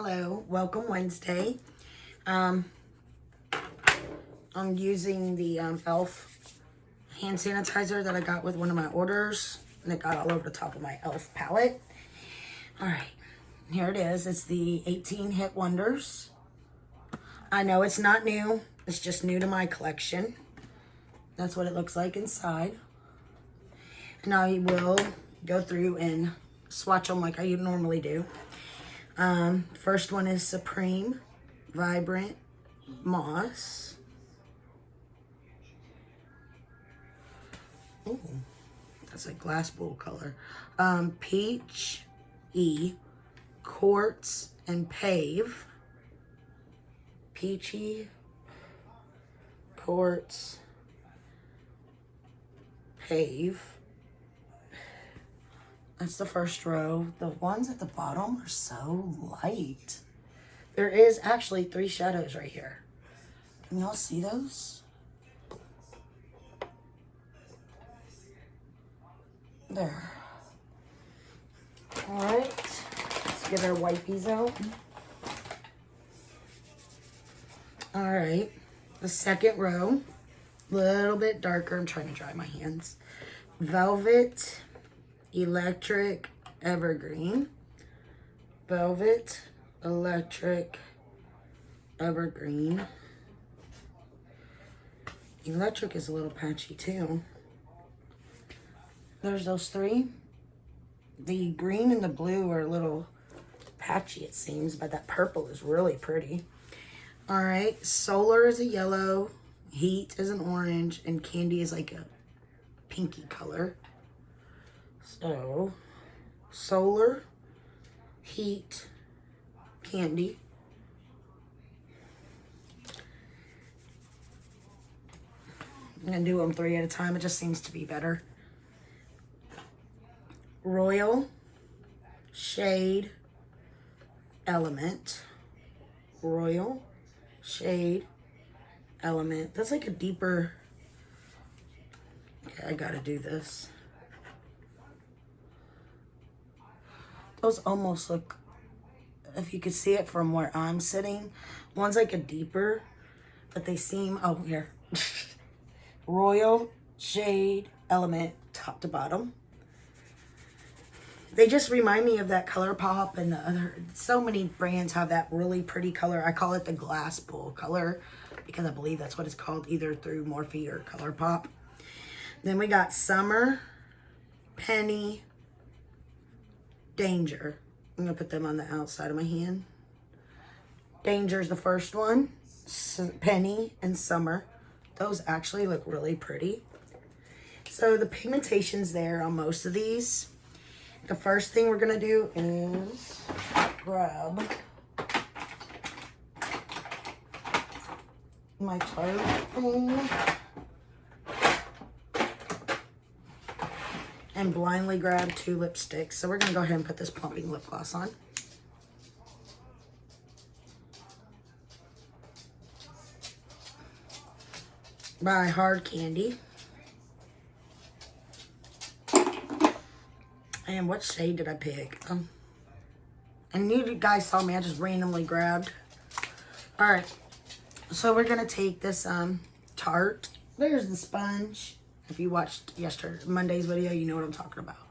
Hello, welcome Wednesday. I'm using the e.l.f. hand sanitizer that I got with one of my orders, and it got all over the top of my e.l.f. palette. All right, here it is. It's the 18 Hit Wonders. I know it's not new. It's just new to my collection. That's what it looks like inside. And I will go through and swatch them like I normally do. First one is Supreme Vibrant Moss. Ooh, that's a glass bowl color. Peach E, Quartz and Pave. Peachy, Quartz, Pave. That's the first row. The ones at the bottom are so light. There is actually 3 shadows right here. Can y'all see those? There. All right, let's get our wipies out. All right, the second row, a little bit darker. I'm trying to dry my hands. Velvet Electric Evergreen. Velvet Electric Evergreen. Electric is a little patchy too. There's those 3. The green and the blue are a little patchy, it seems, but that purple is really pretty. All right, Solar is a yellow, Heat is an orange, and Candy is like a pinky color. So, Solar, Heat, Candy. I'm gonna do them 3 at a time. It just seems to be better. Royal, Shade, Element. Royal, Shade, Element. That's like a deeper... Okay, I gotta do this. Those almost look, if you could see it from where I'm sitting, one's like a deeper, but they seem, oh, here. Royal, Shade, Element, top to bottom. They just remind me of that ColourPop and the other, so many brands have that really pretty color. I call it the glass bowl color because I believe that's what it's called, either through Morphe or ColourPop. Then we got Summer, Penny, Danger. I'm gonna put them on the outside of my hand. Danger is the first one. Penny and Summer. Those actually look really pretty. So the pigmentation's there on most of these. The first thing we're gonna do is grab my Tarte thing and blindly grab 2 lipsticks. So we're gonna go ahead and put this plumping lip gloss on. By Hard Candy. And what shade did I pick? And you guys saw me, I just randomly grabbed. All right, so we're gonna take this Tarte. There's the sponge. If you watched Monday's video, you know what I'm talking about.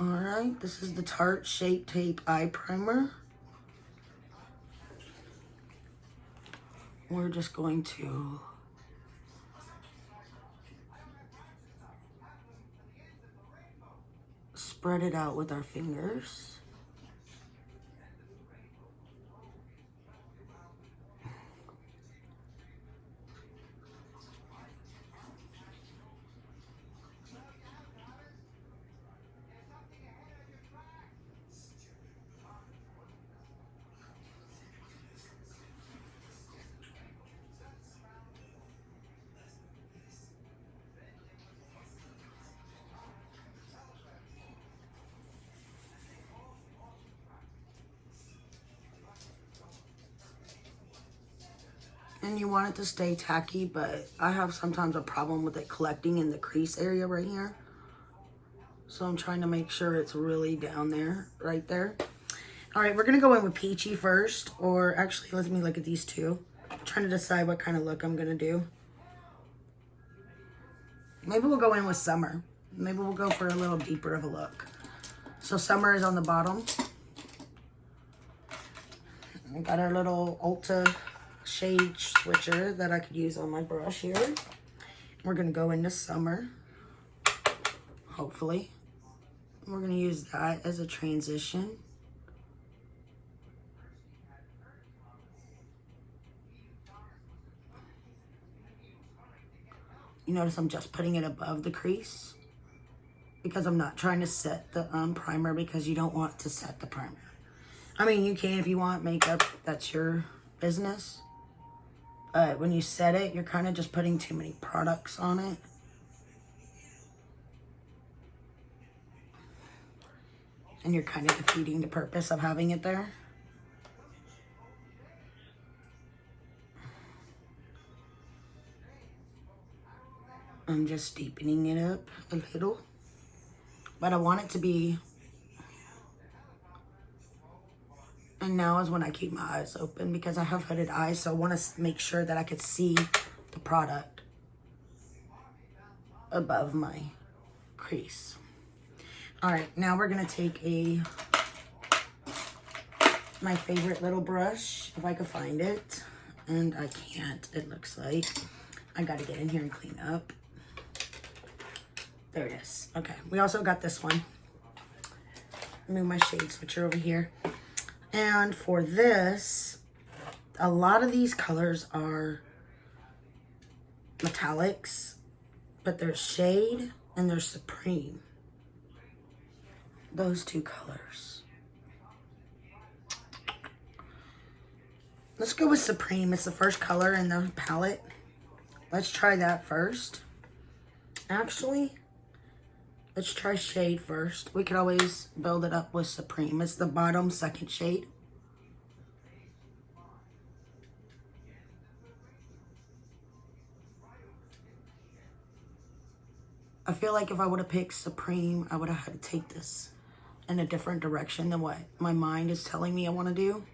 All right, this is the Tarte Shape Tape Eye Primer. We're just going to spread it out with our fingers. And you want it to stay tacky, but I have sometimes a problem with it collecting in the crease area right here. So I'm trying to make sure it's really down there, right there. All right, we're gonna go in with Peachy first, or actually, let me look at these two. I'm trying to decide what kind of look I'm gonna do. Maybe we'll go in with Summer. Maybe we'll go for a little deeper of a look. So Summer is on the bottom. We got our little Ulta shade switcher that I could use on my brush here. We're gonna go into Summer, hopefully. We're gonna use that as a transition. You notice I'm just putting it above the crease because I'm not trying to set the primer, because you don't want to set the primer. I mean, you can if you want makeup, that's your business. But when you set it, you're kind of just putting too many products on it. And you're kind of defeating the purpose of having it there. I'm just deepening it up a little. But I want it to be... And now is when I keep my eyes open because I have hooded eyes. So I want to make sure that I could see the product above my crease. All right, now we're going to take my favorite little brush, if I could find it. And I can't, it looks like. I got to get in here and clean up. There it is. Okay, we also got this one. Move my shade switcher over here. And for this, a lot of these colors are metallics, but there's Shade and there's Supreme. Those two colors. Let's go with Supreme. It's the first color in the palette. Let's try that first. Actually, let's try Shade first. We could always build it up with Supreme. It's the bottom second shade. I feel like if I would have picked Supreme, I would have had to take this in a different direction than what my mind is telling me I want to do.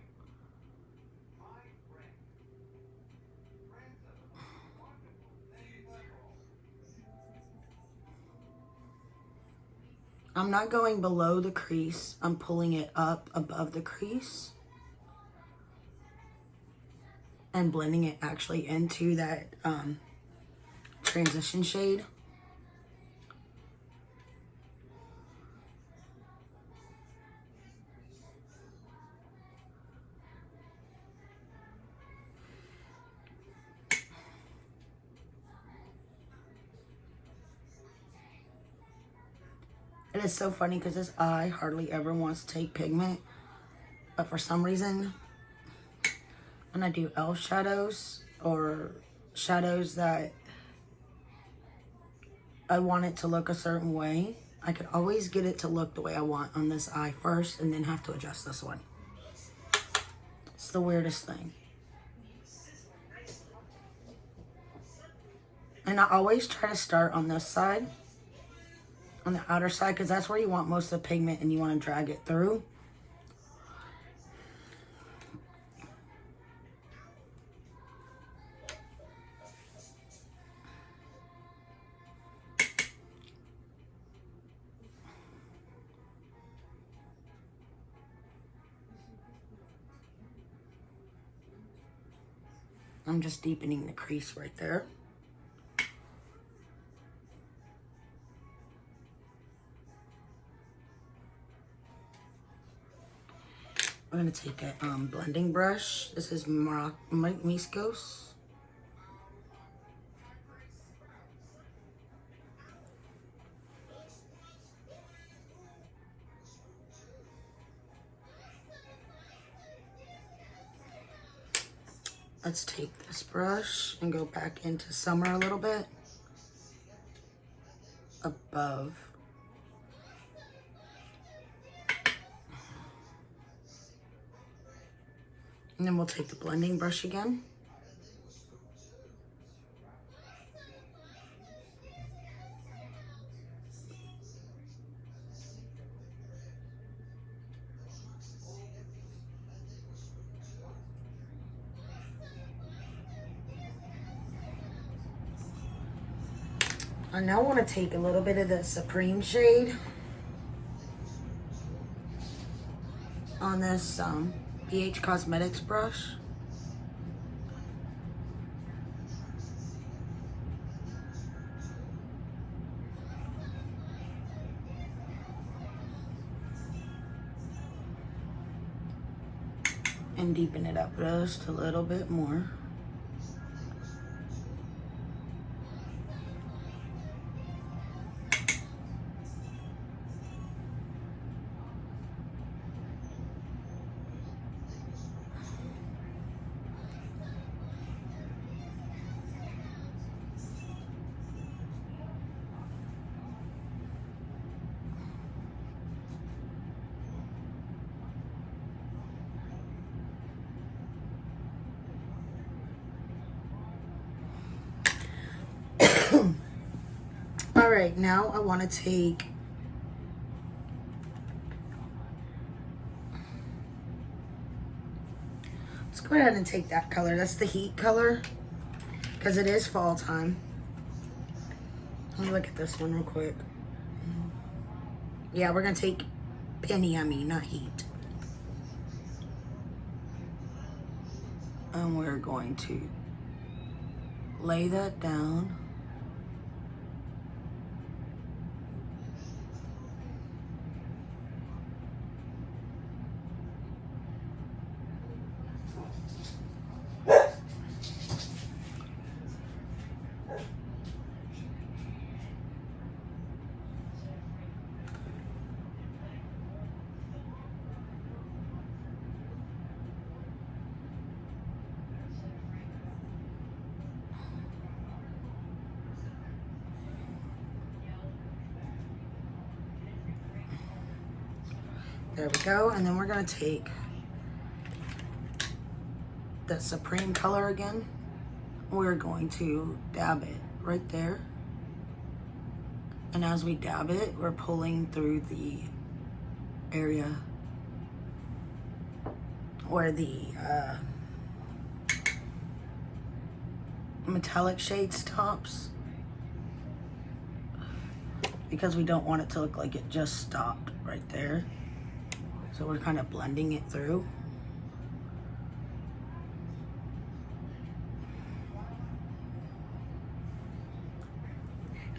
I'm not going below the crease. I'm pulling it up above the crease and blending it actually into that transition shade. It is so funny because this eye hardly ever wants to take pigment. But for some reason, when I do e.l.f. shadows or shadows that I want it to look a certain way, I could always get it to look the way I want on this eye first and then have to adjust this one. It's the weirdest thing. And I always try to start on this side, on the outer side, because that's where you want most of the pigment and you want to drag it through. I'm just deepening the crease right there. I'm going to take a blending brush. This is Miskos. Let's take this brush and go back into Summer a little bit. Above. And then we'll take the blending brush again. I now want to take a little bit of the Supreme shade on this BH Cosmetics brush. And deepen it up just a little bit more. All right, now I want to take let's go ahead and take that color. That's the heat color because it is fall time. Let me look at this one real quick. Yeah, we're gonna take penny, not heat. And we're going to lay that down. There we go. And then we're going to take the Supreme color again. We're going to dab it right there. And as we dab it, we're pulling through the area where the metallic shade stops. Because we don't want it to look like it just stopped right there. So we're kind of blending it through.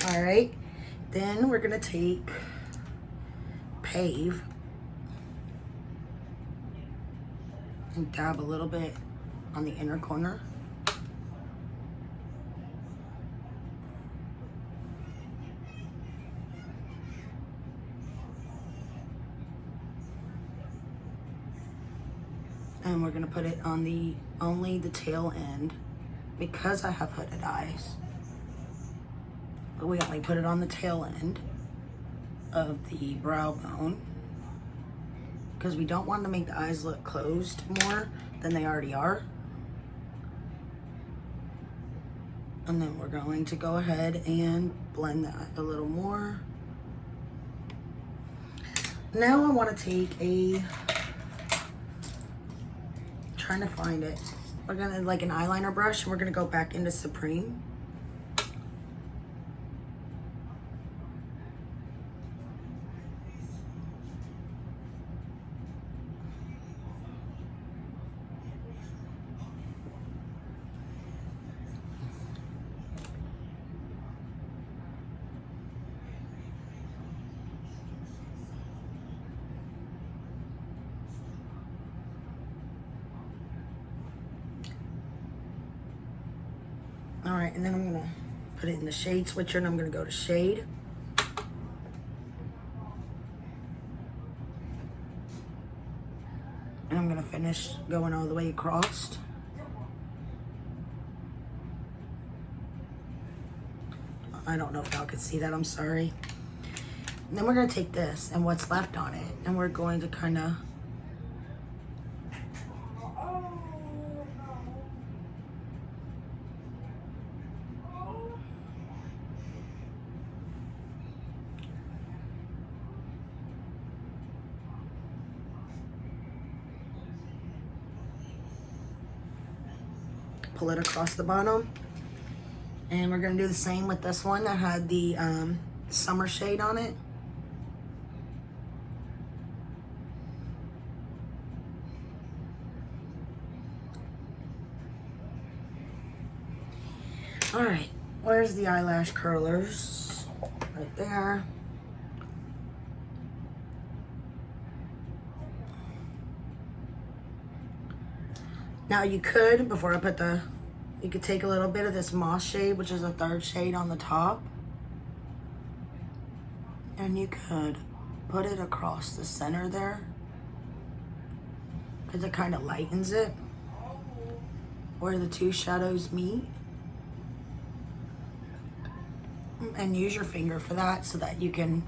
All right, then we're gonna take Pave and dab a little bit on the inner corner. And we're gonna put it on only the tail end because I have hooded eyes. But we only put it on the tail end of the brow bone because we don't want to make the eyes look closed more than they already are. And then we're going to go ahead and blend that a little more. Now I want to take trying to find it. We're gonna like an eyeliner brush and we're gonna go back into Supreme. All right, and then I'm gonna put it in the shade switcher and I'm gonna go to shade. And I'm gonna finish going all the way across. I don't know if y'all could see that, I'm sorry. And then we're gonna take this and what's left on it and we're going to kind of pull it across the bottom. And we're going to do the same with this one that had the summer shade on it. All right, where's the eyelash curlers? Right there. Now you could, before I put you could take a little bit of this moss shade, which is a third shade on the top, and you could put it across the center there, because it kind of lightens it where the two shadows meet. And use your finger for that so that you can,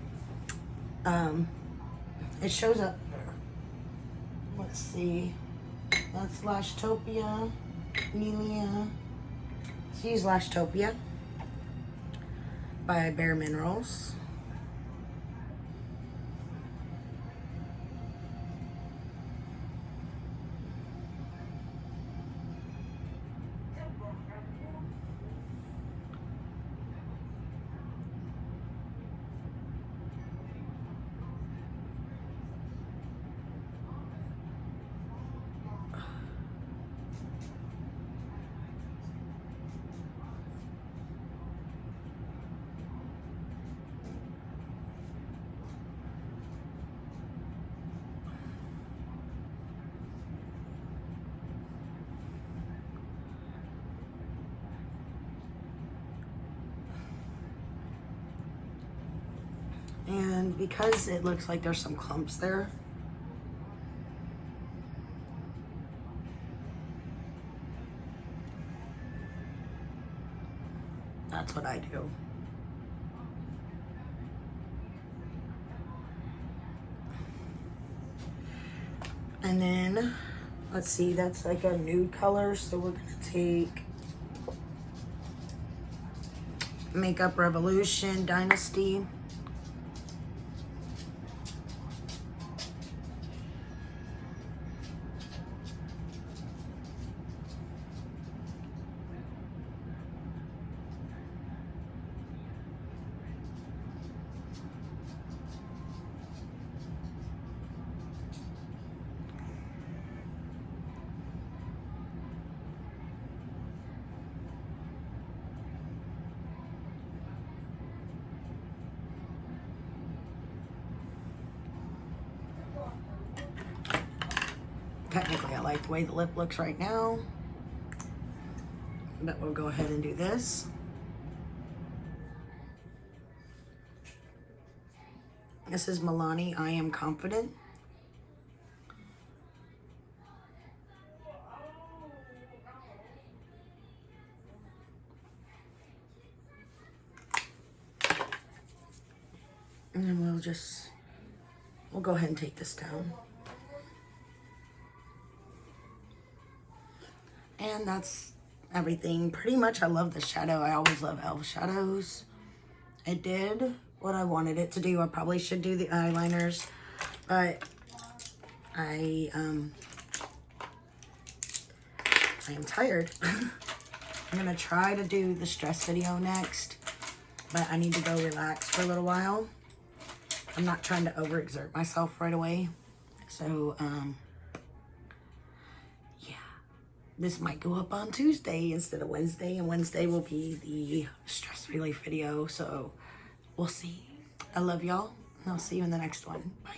it shows up there. Let's see, that's Lashtopia, Amelia. Let's use Lashtopia by Bare Minerals. And because it looks like there's some clumps there, that's what I do. And then, let's see, that's like a nude color, so we're gonna take Makeup Revolution Dynasty. Technically, I like the way the lip looks right now, but we'll go ahead and do this. This is Milani, I Am Confident. And then we'll go ahead and take this down. And that's everything. Pretty much, I love the shadow. I always love e.l.f. shadows. It did what I wanted it to do. I probably should do the eyeliners, but I am tired. I'm gonna try to do the stress video next, but I need to go relax for a little while. I'm not trying to overexert myself right away. So, yeah, this might go up on Tuesday instead of Wednesday, and Wednesday will be the stress relief video. So we'll see. I love y'all, and I'll see you in the next one. Bye.